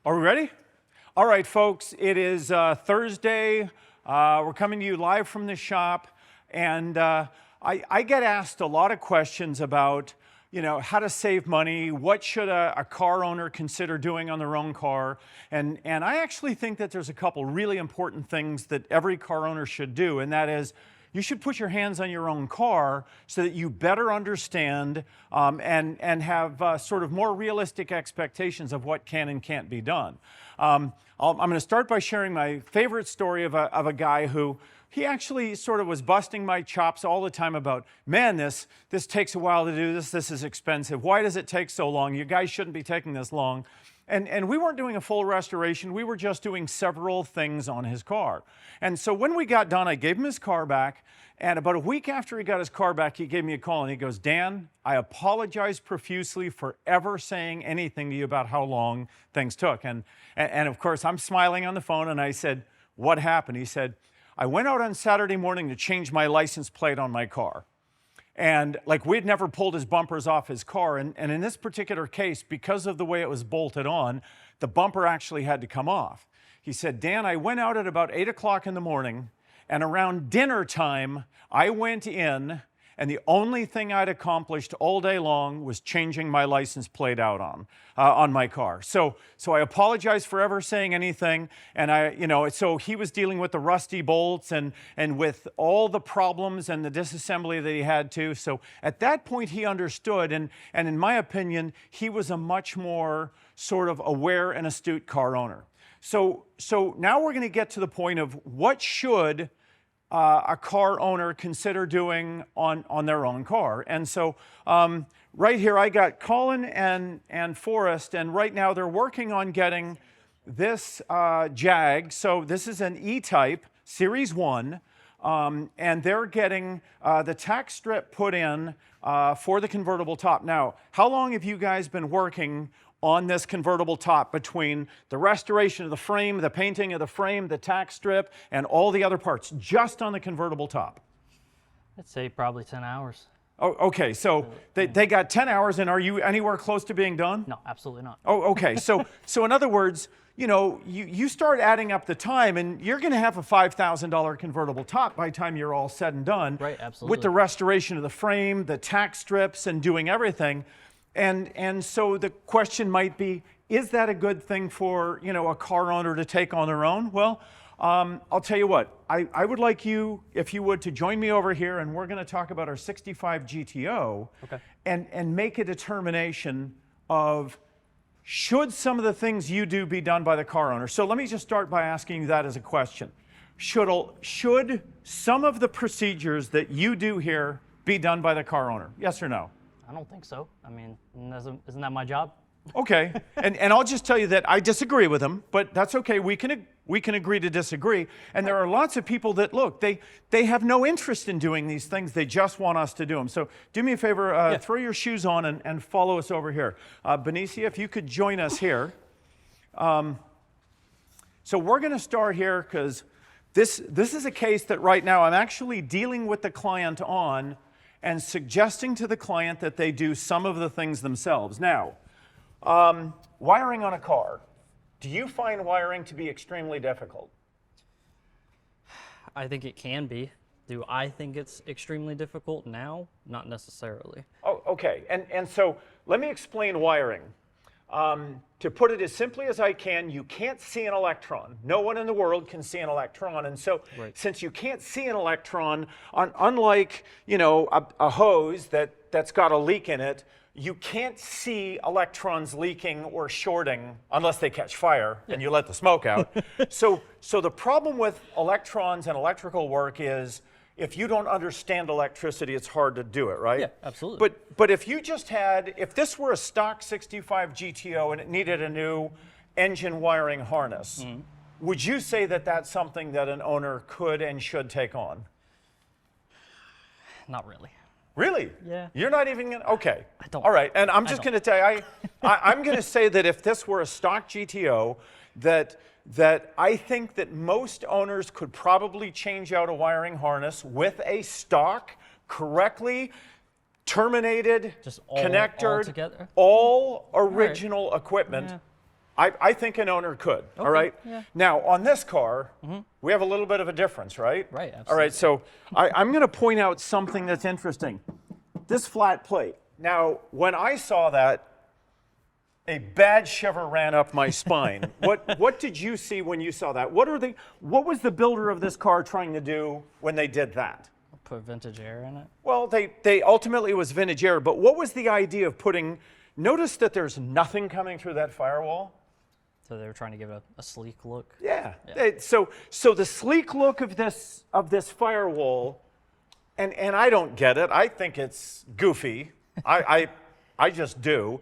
Are we ready? All right, folks, it is Thursday. We're coming to you live from the shop, and I get asked a lot of questions about, how to save money, what should a car owner consider doing on their own car, and I actually think that there's a couple really important things that every car owner should do, and that is, you should put your hands on your own car so that you better understand and have sort of more realistic expectations of what can and can't be done. I'm going to start by sharing my favorite story of a guy who he actually sort of was busting my chops all the time about, man, this takes a while to do this is expensive. Why does it take so long? You guys shouldn't be taking this long. And we weren't doing a full restoration. We were just doing several things on his car. And so when we got done, I gave him his car back. And about a week after he got his car back, he gave me a call and he goes, Dan, I apologize profusely for ever saying anything to you about how long things took. And of course, I'm smiling on the phone and I said, what happened? He said, I went out on Saturday morning to change my license plate on my car. And like we'd never pulled his bumpers off his car. And in this particular case, because of the way it was bolted on, the bumper actually had to come off. He said, Dan, I went out at about 8 o'clock in the morning, and around dinner time, I went in, and the only thing I'd accomplished all day long was changing my license plate out on my car. So I apologize for ever saying anything. And so he was dealing with the rusty bolts and with all the problems and the disassembly that he had to. So at that point, he understood. And in my opinion, he was a much more sort of aware and astute car owner. So now we're going to get to the point of what should a car owner consider doing on their own car. And so right here I got Colin and Forrest, and right now they're working on getting this Jag. So this is an E-Type Series 1, and they're getting the tack strip put in for the convertible top. Now, how long have you guys been working on this convertible top between the restoration of the frame, the painting of the frame, the tack strip, and all the other parts, just on the convertible top? I'd say probably 10 hours. Oh, okay, so they got 10 hours, and are you anywhere close to being done? No, absolutely not. Oh, okay, so in other words, you start adding up the time, and you're going to have a $5,000 convertible top by the time you're all said and done. Right, absolutely. With the restoration of the frame, the tack strips, and doing everything. And so the question might be, is that a good thing for, a car owner to take on their own? Well, I'll tell you what, I would like you, if you would, to join me over here, and we're going to talk about our 65 GTO, okay, and make a determination of should some of the things you do be done by the car owner. So let me just start by asking you that as a question. Should some of the procedures that you do here be done by the car owner? Yes or no? I don't think so. I mean, isn't that my job? Okay, and I'll just tell you that I disagree with him, but that's okay. We can agree to disagree. And there are lots of people that, look, they have no interest in doing these things. They just want us to do them. So do me a favor, yeah, throw your shoes on and follow us over here. Benicia, if you could join us here. So we're going to start here because this is a case that right now I'm actually dealing with the client on and suggesting to the client that they do some of the things themselves. Now, wiring on a car. Do you find wiring to be extremely difficult? I think it can be. Do I think it's extremely difficult now? Not necessarily. Oh, okay. And so let me explain wiring. To put it as simply as I can, you can't see an electron. No one in the world can see an electron. And so since you can't see an electron, unlike a hose that's got a leak in it, you can't see electrons leaking or shorting unless they catch fire and you let the smoke out. So the problem with electrons and electrical work is if you don't understand electricity, it's hard to do it, right? Yeah, absolutely. But if you just had, if this were a stock 65 GTO and it needed a new engine wiring harness, would you say that that's something that an owner could and should take on? Not really. Really? Yeah. You're not even going to, okay. I don't. All right, and I'm just going to tell you, I'm going to say that if this were a stock GTO, that I think that most owners could probably change out a wiring harness with a stock, correctly terminated, just all, connected, all together? all original equipment. Yeah. I think an owner could, all right? Yeah. Now, on this car, we have a little bit of a difference, right? Right, All right, absolutely. so I'm going to point out something that's interesting. This flat plate. Now, when I saw that, a bad shiver ran up my spine. What did you see when you saw that? What was the builder of this car trying to do when they did that? Put vintage air in it. Well, they ultimately it was vintage air, but what was the idea of putting, notice that there's nothing coming through that firewall? So they were trying to give it a sleek look. Yeah. So the sleek look of this firewall, and I don't get it. I think it's goofy. I just do.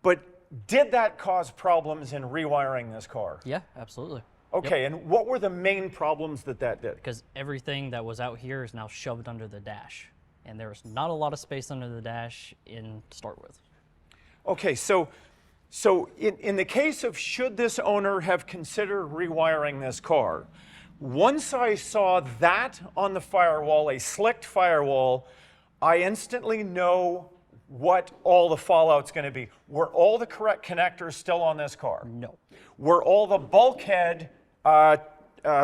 But did that cause problems in rewiring this car? Yeah, absolutely. Okay, and what were the main problems that did? Because everything that was out here is now shoved under the dash. And there's not a lot of space under the dash to start with. Okay, so in the case of should this owner have considered rewiring this car, once I saw that on the firewall, a slicked firewall, I instantly know what all the fallout's going to be. Were all the correct connectors still on this car? No. Were all the bulkhead,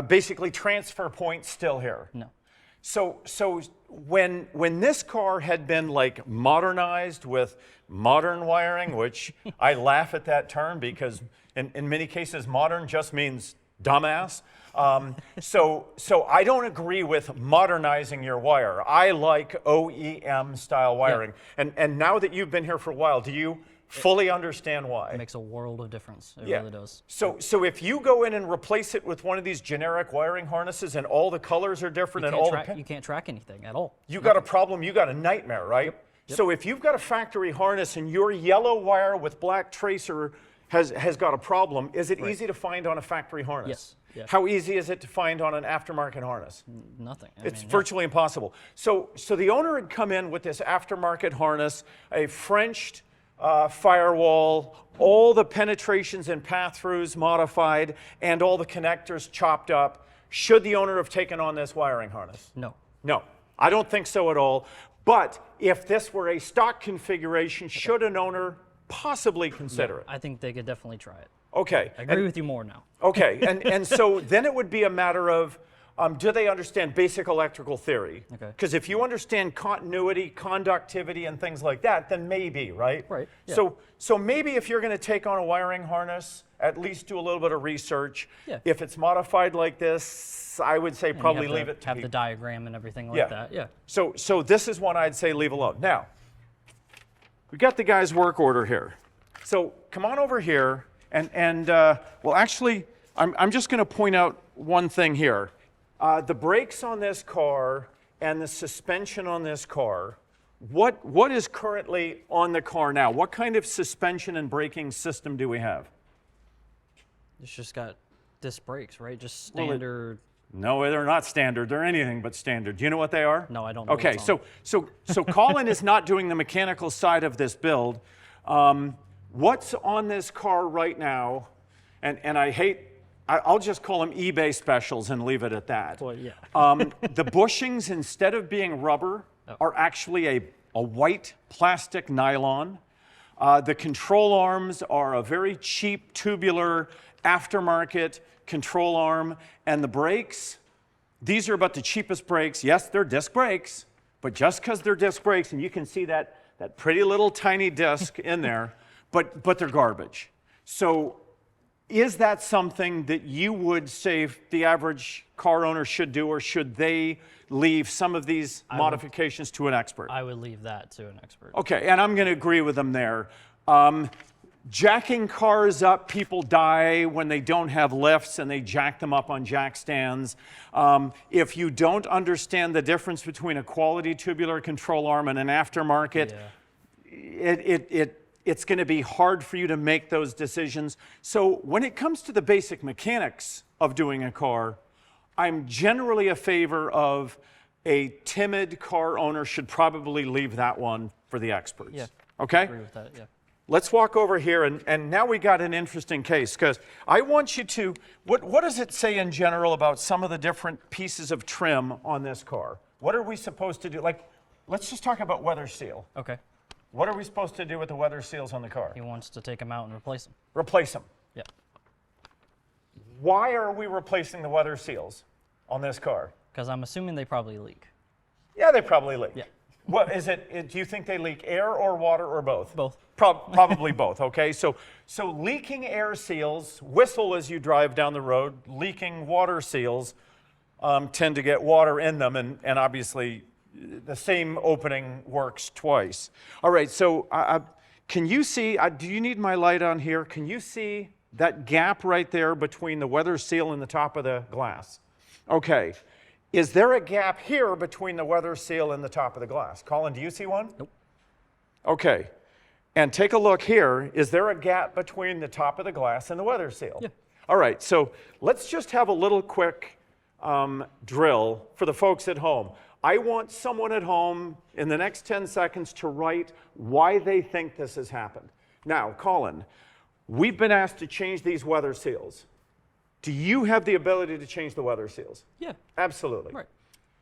basically transfer points still here? No. So when this car had been like modernized with modern wiring, which I laugh at that term because in many cases modern just means dumbass. So I don't agree with modernizing your wire. I like OEM style wiring. Yeah. And now that you've been here for a while, do you fully understand why? It makes a world of difference. It Yeah. really does. So if you go in and replace it with one of these generic wiring harnesses and all the colors are different and all You can't track anything at all. you got a problem, you got a nightmare, right? Yep. So if you've got a factory harness and your yellow wire with black tracer has got a problem, is it easy to find on a factory harness? Yes. Yeah. How easy is it to find on an aftermarket harness? Nothing. It's virtually impossible. So the owner had come in with this aftermarket harness, a Frenched firewall, all the penetrations and pass-throughs modified, and all the connectors chopped up. Should the owner have taken on this wiring harness? No. No, I don't think so at all. But if this were a stock configuration, should an owner possibly consider it? I think they could definitely try it. Okay. I agree with you more now. Okay, and so then it would be a matter of, do they understand basic electrical theory? Okay. Because if you understand continuity, conductivity, and things like that, then maybe, right? Right, yeah. So maybe if you're going to take on a wiring harness, at least do a little bit of research. Yeah. If it's modified like this, I would say And you probably have leave it to have the people. diagram and everything like that. Yeah. So this is one I'd say leave alone. Now, we got the guy's work order here. So come on over here, and well, actually, I'm just going to point out one thing here. The brakes on this car and the suspension on this car, what is currently on the car now? What kind of suspension and braking system do we have? It's just got disc brakes, right? Just standard. No, they're not standard. They're anything but standard. Do you know what they are? No, I don't know. Okay, what's on. so Colin is not doing the mechanical side of this build. What's on this car right now, and I'll just call them eBay specials and leave it at that. Well, yeah. The bushings, instead of being rubber, are actually a white plastic nylon. The control arms are a very cheap tubular aftermarket control arm, and the brakes, these are about the cheapest brakes. Yes, they're disc brakes, but just because they're disc brakes, and you can see that pretty little tiny disc in there, but they're garbage. So is that something that you would say the average car owner should do, or should they leave some of these modifications to an expert? I would leave that to an expert. Okay, and I'm going to agree with them there. Jacking cars up, people die when they don't have lifts and they jack them up on jack stands. If you don't understand the difference between a quality tubular control arm and an aftermarket, it's going to be hard for you to make those decisions. So when it comes to the basic mechanics of doing a car, I'm generally a favor of a timid car owner should probably leave that one for the experts. Yeah. Okay? I agree with that, yeah. Let's walk over here, and now we got an interesting case, because I want you to, what does it say in general about some of the different pieces of trim on this car? What are we supposed to do? Like, let's just talk about weather seal. Okay. What are we supposed to do with the weather seals on the car? He wants to take them out and replace them. Replace them. Why are we replacing the weather seals on this car? Because I'm assuming they probably leak. Yeah, they probably leak. Yeah. What is it? Do you think they leak air or water or both? Both. Probably both. Okay, so leaking air seals whistle as you drive down the road. Leaking water seals tend to get water in them, and obviously the same opening works twice. All right, so can you see? Do you need my light on here? Can you see that gap right there between the weather seal and the top of the glass? Okay. Is there a gap here between the weather seal and the top of the glass? Colin, do you see one? Nope. Okay. And take a look here. Is there a gap between the top of the glass and the weather seal? Yeah. All right, so let's just have a little quick drill for the folks at home. I want someone at home in the next 10 seconds to write why they think this has happened. Now, Colin, we've been asked to change these weather seals. Do you have the ability to change the weather seals? Yeah. Absolutely. Right.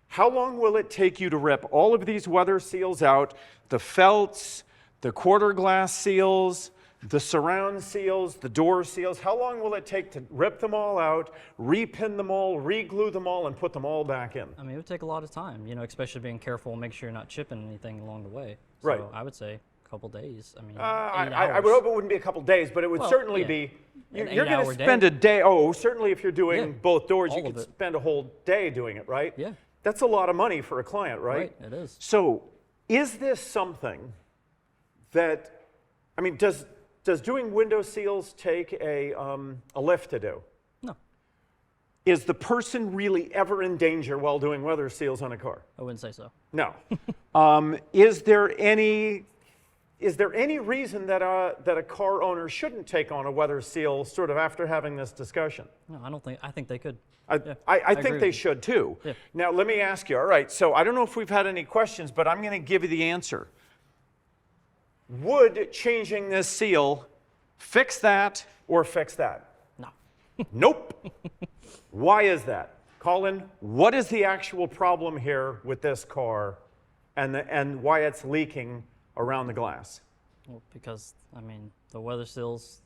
How long will it take you to rip all of these weather seals out, the felts, the quarter glass seals, the surround seals, the door seals? How long will it take to rip them all out, repin them all, re-glue them all, and put them all back in? I mean, it would take a lot of time, you know, especially being careful and make sure you're not chipping anything along the way. So Right. I would say a couple days. I mean, 8 I hours. would hope it wouldn't be a couple days, but it would Well, certainly yeah. be. An You're going to 8-hour day. spend a day. Oh, certainly if you're doing Yeah, both doors, you all could of it. spend a whole day doing it, right? Yeah. That's a lot of money for a client, right? Right, it is. So, is this something that, I mean, does doing window seals take a lift to do? No, Is the person really ever in danger while doing weather seals on a car? I wouldn't say so. No. Is there any reason that a car owner shouldn't take on a weather seal sort of after having this discussion? No, I think they could. I agree think with they you. should too. Yeah. Now, let me ask you, all right, so I don't know if we've had any questions, but I'm going to give you the answer. Would changing this seal fix that or fix that? No. Nope. Why is that? Colin, what is the actual problem here with this car and why it's leaking around the glass? Well, because, I mean, the weather seals,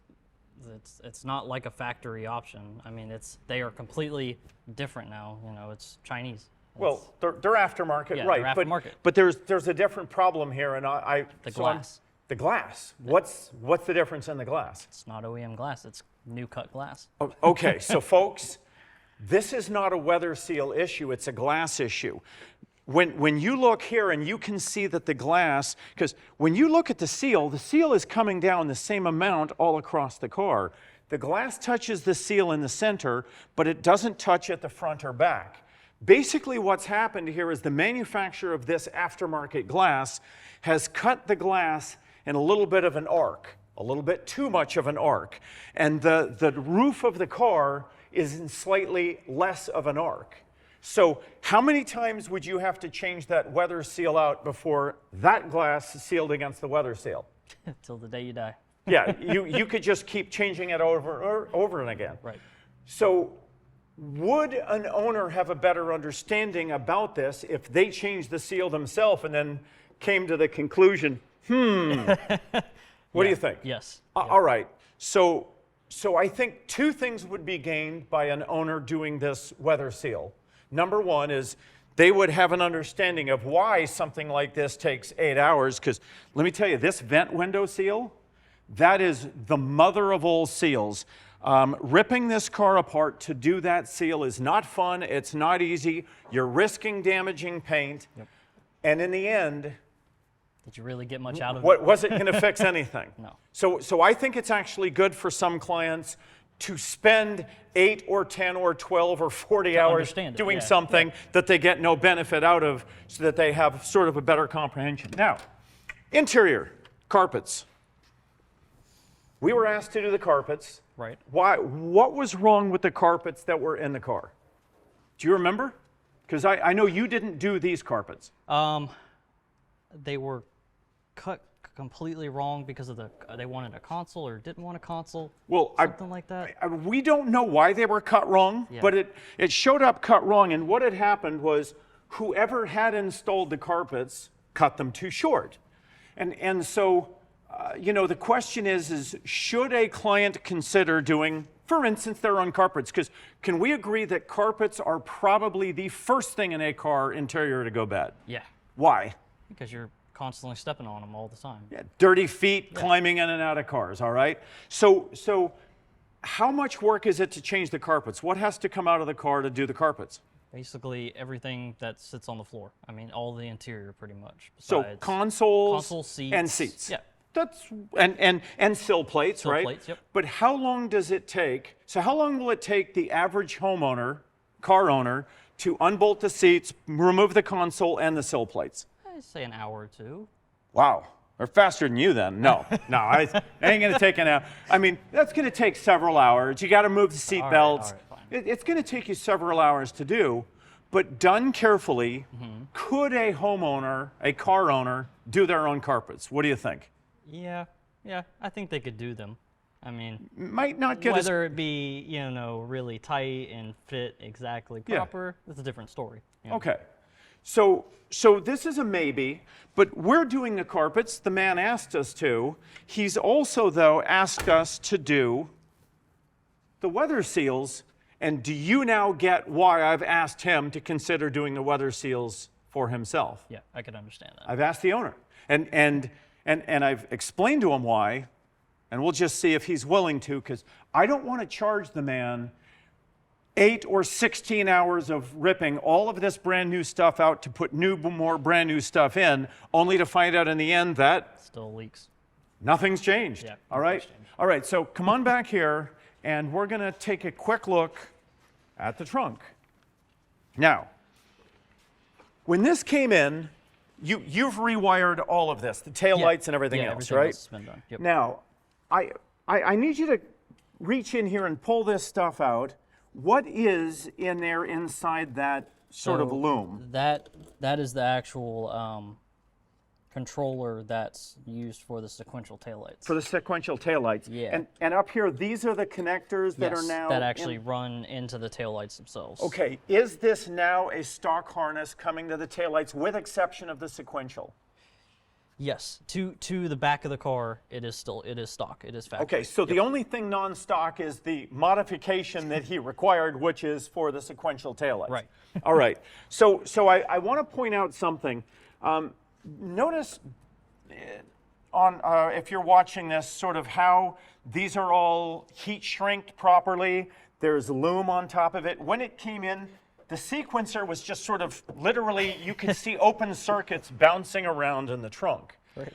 it's not like a factory option. I mean, they are completely different now. You know, it's Chinese. Well, they're aftermarket, Yeah, right? they're aftermarket. But there's a different problem here, and The glass. The glass. What's the difference in the glass? It's not OEM glass. It's new cut glass. Okay, so folks, this is not a weather seal issue. It's a glass issue. When you look here and you can see that the glass, because when you look at the seal is coming down the same amount all across the car. The glass touches the seal in the center, but it doesn't touch at the front or back. Basically what's happened here is the manufacturer of this aftermarket glass has cut the glass in a little bit of an arc, a little bit too much of an arc. And the roof of the car is in slightly less of an arc. So how many times would you have to change that weather seal out before that glass is sealed against the weather seal? Till the day you die. Yeah, you could just keep changing it over and again. Right. So would an owner have a better understanding about this if they changed the seal themselves and then came to the conclusion, what do you think? Yes. All right. So I think two things would be gained by an owner doing this weather seal. Number one is they would have an understanding of why something like this takes 8 hours, because let me tell you, this vent window seal, that is the mother of all seals. Ripping this car apart to do that seal is not fun, it's not easy, you're risking damaging paint, and in the end, Did you really get much out of what it? was it going to fix anything? No. So I think it's actually good for some clients to spend 8 or 10 or 12 or 40 hours understand it, doing yeah. something that they get no benefit out of so that they have sort of a better comprehension. Now, interior, carpets. We were asked to do the carpets. Right. Why? What was wrong with the carpets that were in the car? Do you remember? Because I know you didn't do these carpets. They were cut completely wrong because of they wanted a console or didn't want a console. Well, something like that. We don't know why they were cut wrong, Yeah. but it showed up cut wrong. And what had happened was whoever had installed the carpets cut them too short. And so, you know, the question is should a client consider doing For instance, their own carpets, because can we agree that carpets are probably the first thing in a car interior to go bad? Yeah. Why? Because you're constantly stepping on them all the time. Yeah, dirty feet climbing in and out of cars, all right? So how much work is it to change the carpets? What has to come out of the car to do the carpets? Basically everything that sits on the floor. I mean, all the interior pretty much. So besides console seats. and seats. Yeah. That's and sill plates, Sill right? plates, yep. But how long does it take? So how long will it take the average homeowner, car owner, to unbolt the seats, remove the console and the sill plates? I'd say an hour or two. Wow. They're faster than you then. No, it ain't going to take an hour. I mean, that's going to take several hours. You got to move the seat belts. All right, It's going to take you several hours to do, but done carefully, could a homeowner, a car owner, do their own carpets? What do you think? Yeah, I think they could do them. I mean, Might not get whether it be, really tight and fit exactly proper, that's a different story. You know? Okay. So this is a maybe, but we're doing the carpets. The man asked us to. He's also, though, asked us to do the weather seals. And do you now get why I've asked him to consider doing the weather seals for himself? Yeah, I can understand that. I've asked the owner. And I've explained to him why, and we'll just see if he's willing to, because I don't want to charge the man 8 or 16 hours of ripping all of this brand new stuff out to put more brand new stuff in, only to find out in the end that Still leaks. nothing's changed. Yeah, All right? All right, so come on back here, and we're going to take a quick look at the trunk. Now, when this came in, you've rewired all of this, the taillights and everything else, everything right? else has been done. Yep. Now, I need you to reach in here and pull this stuff out. What is in there inside that sort of loom? That is the actual controller that's used for the sequential taillights. For the sequential taillights. Yeah. And up here, these are the connectors that are now that actually run into the taillights themselves. Okay, is this now a stock harness coming to the taillights with exception of the sequential? Yes, to the back of the car, it is stock. It is factory. Okay, so the only thing non-stock is the modification that he required, which is for the sequential taillights. Right. All right. So I want to point out something. Notice on if you're watching this, sort of how these are all heat shrinked properly. There's loom on top of it. When it came in, the sequencer was just sort of literally, you could see open circuits bouncing around in the trunk. Right.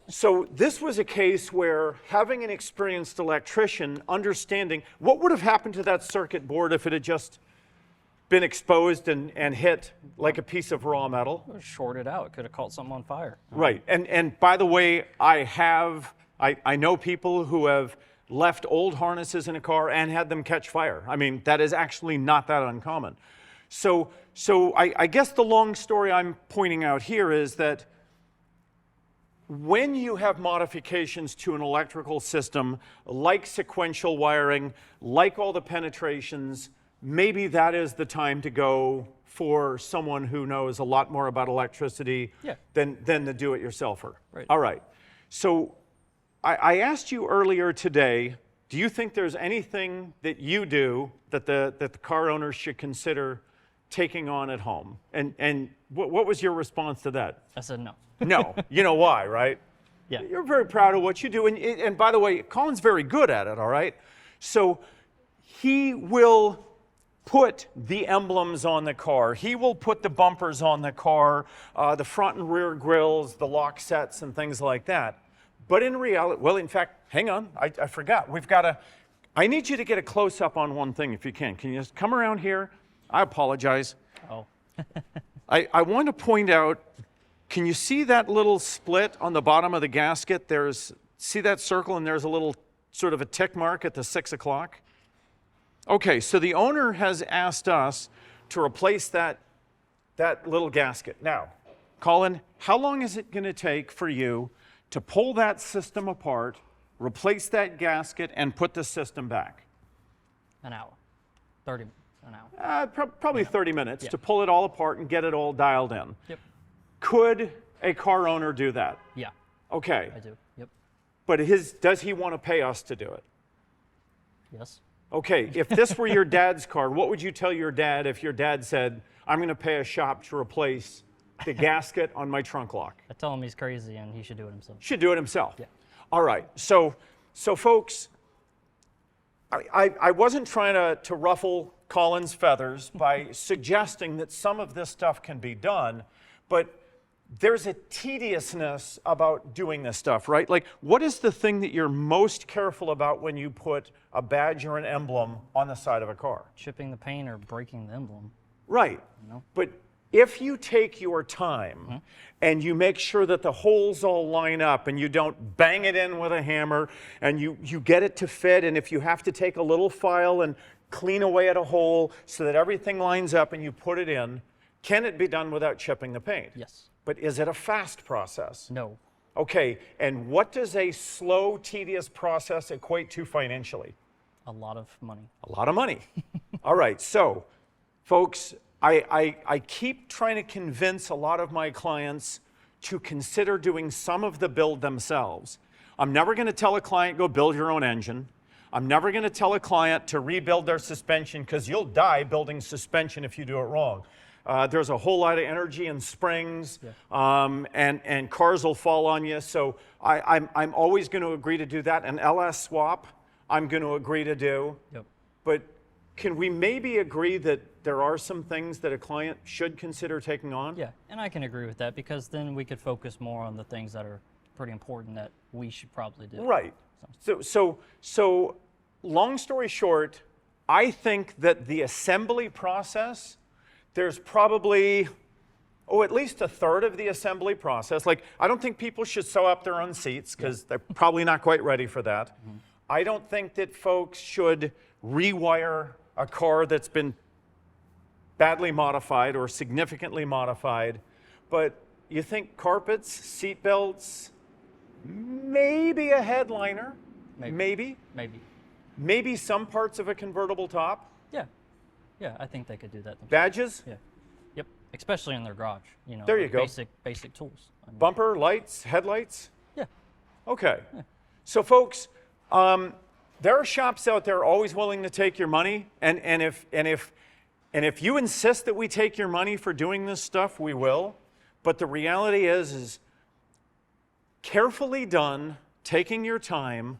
So this was a case where having an experienced electrician understanding what would have happened to that circuit board if it had just been exposed and hit like a piece of raw metal. It was shorted out. It could have caught something on fire. Right. And by the way, I know people who have left old harnesses in a car and had them catch fire. I mean, that is actually not that uncommon. So I guess the long story I'm pointing out here is that when you have modifications to an electrical system, like sequential wiring, like all the penetrations, maybe that is the time to go for someone who knows a lot more about electricity than the do-it-yourselfer. Right. All right. So I asked you earlier today, do you think there's anything that you do that the car owners should consider taking on at home? And what was your response to that? I said no. No. You know why, right? Yeah. You're very proud of what you do. And by the way, Colin's very good at it, all right? So he will put the emblems on the car. He will put the bumpers on the car, the front and rear grills, the lock sets, and things like that. But in reality, well, in fact, hang on, I forgot. I need you to get a close-up on one thing if you can. Can you just come around here? I apologize. Oh. I want to point out, can you see that little split on the bottom of the gasket? See that circle, and there's a little sort of a tick mark at the 6 o'clock? Okay, so the owner has asked us to replace that little gasket. Now, Colin, how long is it going to take for you to pull that system apart, replace that gasket, and put the system back? An hour. 30 an hour. Probably 30 minutes to pull it all apart and get it all dialed in. Yep. Could a car owner do that? Yeah. Okay. I do. Yep. But does he want to pay us to do it? Yes. Okay, if this were your dad's car, what would you tell your dad if your dad said, I'm going to pay a shop to replace the gasket on my trunk lock? I tell him he's crazy and he should do it himself. Should do it himself. Yeah. All right. So folks, I wasn't trying to ruffle Colin's feathers by suggesting that some of this stuff can be done, but there's a tediousness about doing this stuff, right? Like, what is the thing that you're most careful about when you put a badge or an emblem on the side of a car? Chipping the paint or breaking the emblem. Right. You know? But if you take your time and you make sure that the holes all line up and you don't bang it in with a hammer and you get it to fit, and if you have to take a little file and clean away at a hole so that everything lines up and you put it in, can it be done without chipping the paint? Yes. But is it a fast process? No. Okay, and what does a slow, tedious process equate to financially? A lot of money. A lot of money. All right, so folks, I keep trying to convince a lot of my clients to consider doing some of the build themselves. I'm never going to tell a client, go build your own engine. I'm never going to tell a client to rebuild their suspension, because you'll die building suspension if you do it wrong. There's a whole lot of energy in springs, and cars will fall on you. So I'm always going to agree to do that. An LS swap, I'm going to agree to do. Yep. But can we maybe agree that there are some things that a client should consider taking on? Yeah, and I can agree with that, because then we could focus more on the things that are pretty important that we should probably do. Right. So long story short, I think that the assembly process, there's probably, at least a third of the assembly process. Like, I don't think people should sew up their own seats, because they're probably not quite ready for that. I don't think that folks should rewire a car that's been badly modified or significantly modified. But you think carpets, seat belts, maybe a headliner, maybe some parts of a convertible top. Yeah, I think they could do that themselves. Badges? Yeah. Yep. Especially in their garage. You know, there you like go. Basic tools. I mean, Bumper, lights, headlights? Yeah. Okay. Yeah. So folks, there are shops out there always willing to take your money, and if you insist that we take your money for doing this stuff, we will. But the reality is carefully done, taking your time.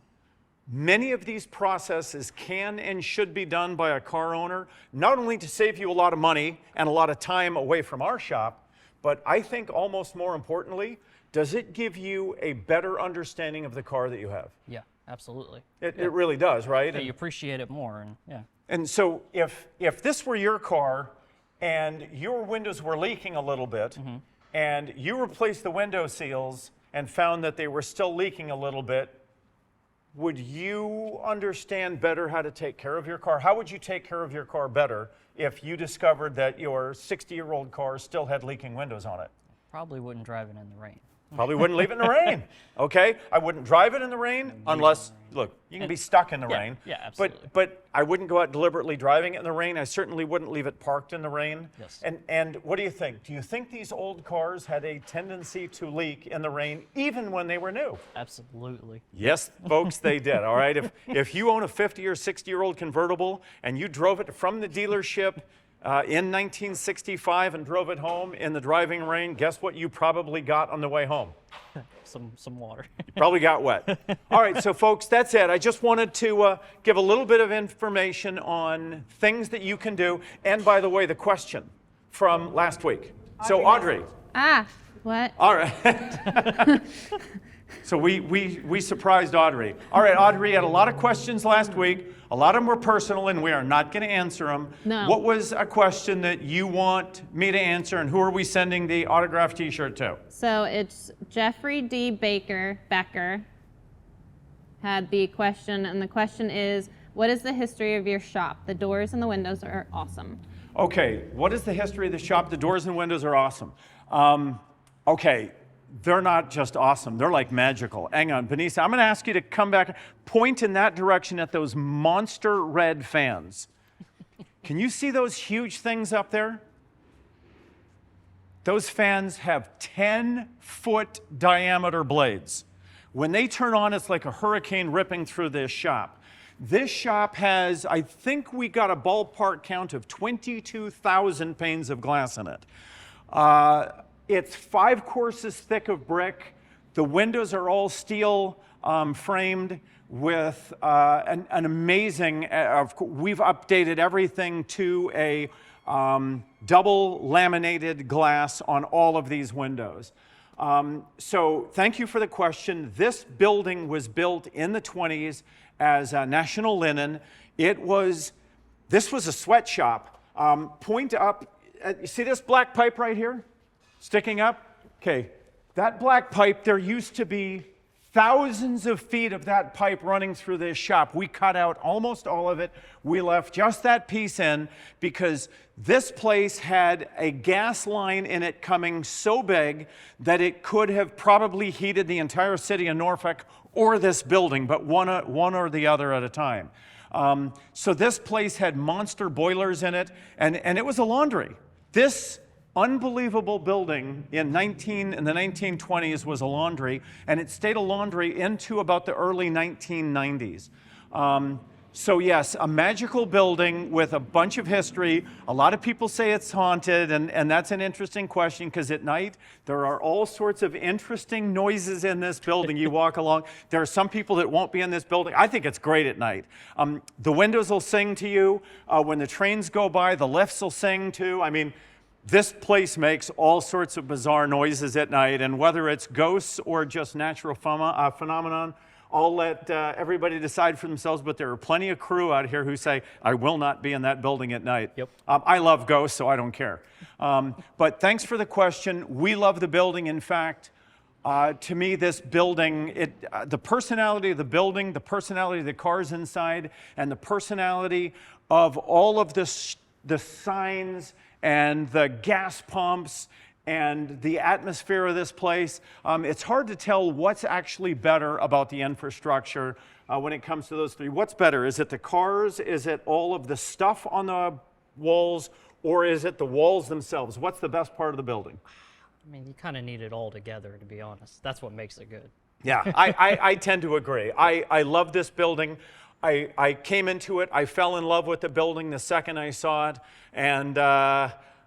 Many of these processes can and should be done by a car owner, not only to save you a lot of money and a lot of time away from our shop, but I think almost more importantly, does it give you a better understanding of the car that you have? Yeah, absolutely. It really does, right? Yeah, you appreciate it more, and yeah. And so if this were your car and your windows were leaking a little bit, and you replaced the window seals and found that they were still leaking a little bit, would you understand better how to take care of your car? How would you take care of your car better if you discovered that your 60-year-old car still had leaking windows on it? Probably wouldn't drive it in the rain. Probably wouldn't leave it in the rain. Okay? I wouldn't drive it in the rain unless, look, you can be stuck in the rain. Yeah, absolutely. But I wouldn't go out deliberately driving it in the rain. I certainly wouldn't leave it parked in the rain. Yes. And what do you think? Do you think these old cars had a tendency to leak in the rain even when they were new? Absolutely. Yes, folks, they did, all right? If you own a 50 or 60-year-old convertible and you drove it from the dealership in 1965 and drove it home in the driving rain, guess what you probably got on the way home? Some water. You probably got wet. All right, so folks, that's it. I just wanted to give a little bit of information on things that you can do. And by the way, the question from last week. So Audrey. What? All right. So we surprised Audrey. All right, Audrey had a lot of questions last week. A lot of them were personal, and we are not going to answer them. No. What was a question that you want me to answer, and who are we sending the autographed T-shirt to? So it's Jeffrey D. Becker had the question, and the question is, what is the history of your shop? The doors and the windows are awesome. Okay, what is the history of the shop? The doors and windows are awesome. Okay, they're not just awesome. They're like magical. Hang on, Benisa, I'm going to ask you to come back, point in that direction at those monster red fans. Can you see those huge things up there? Those fans have 10-foot diameter blades. When they turn on, it's like a hurricane ripping through this shop. This shop has, I think we got a ballpark count of 22,000 panes of glass in it. It's 5 courses thick of brick. The windows are all steel framed with an amazing, we've updated everything to a double laminated glass on all of these windows. So thank you for the question. This building was built in the 20s as National Linen. This was a sweatshop. Point up, you see this black pipe right here sticking up? Okay, that black pipe, there used to be thousands of feet of that pipe running through this shop. We cut out almost all of it. We left just that piece in because this place had a gas line in it coming so big that it could have probably heated the entire city of Norfolk or this building, but one or the other at a time. So this place had monster boilers in it, and it was a laundry. This unbelievable building in the 1920s was a laundry, and it stayed a laundry into about the early 1990s. So yes, a magical building with a bunch of history. A lot of people say it's haunted, and that's an interesting question because at night there are all sorts of interesting noises in this building. You walk along, there are some people that won't be in this building. I think it's great at night. The windows will sing to you. When the trains go by, the lifts will sing too. I mean, this place makes all sorts of bizarre noises at night, and whether it's ghosts or just natural phenomenon, I'll let everybody decide for themselves, but there are plenty of crew out here who say, I will not be in that building at night. Yep. I love ghosts, so I don't care. But thanks for the question. We love the building. In fact, to me, this building, the personality of the building, the personality of the cars inside, and the personality of all of the signs and the gas pumps and the atmosphere of this place, it's hard to tell what's actually better about the infrastructure when it comes to those three. What's better? Is it the cars? Is it all of the stuff on the walls? Or is it the walls themselves? What's the best part of the building? I mean, you kind of need it all together, to be honest. That's what makes it good. Yeah, I tend to agree. I love this building. I came into it, I fell in love with the building the second I saw it, and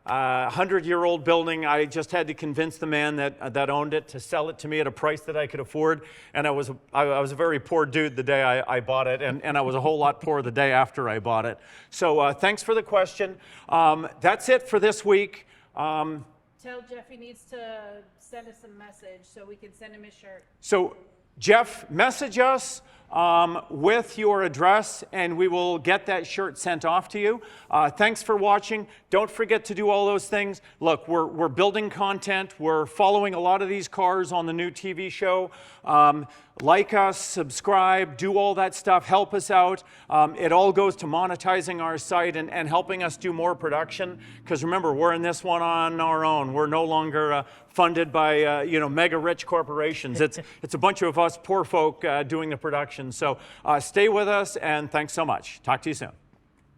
100-year-old building, I just had to convince the man that owned it to sell it to me at a price that I could afford, and I was a very poor dude the day I bought it, and I was a whole lot poorer the day after I bought it. So thanks for the question. That's it for this week. Tell Jeff he needs to send us a message so we can send him his shirt. So Jeff, message us with your address, and we will get that shirt sent off to you. Thanks for watching. Don't forget to do all those things. Look, we're building content. We're following a lot of these cars on the new TV show. Like us, subscribe, do all that stuff. Help us out. It all goes to monetizing our site and helping us do more production. Because remember, we're in this one on our own. We're no longer funded by mega rich corporations. It's a bunch of us poor folk doing the production. So stay with us, and thanks so much. Talk to you soon.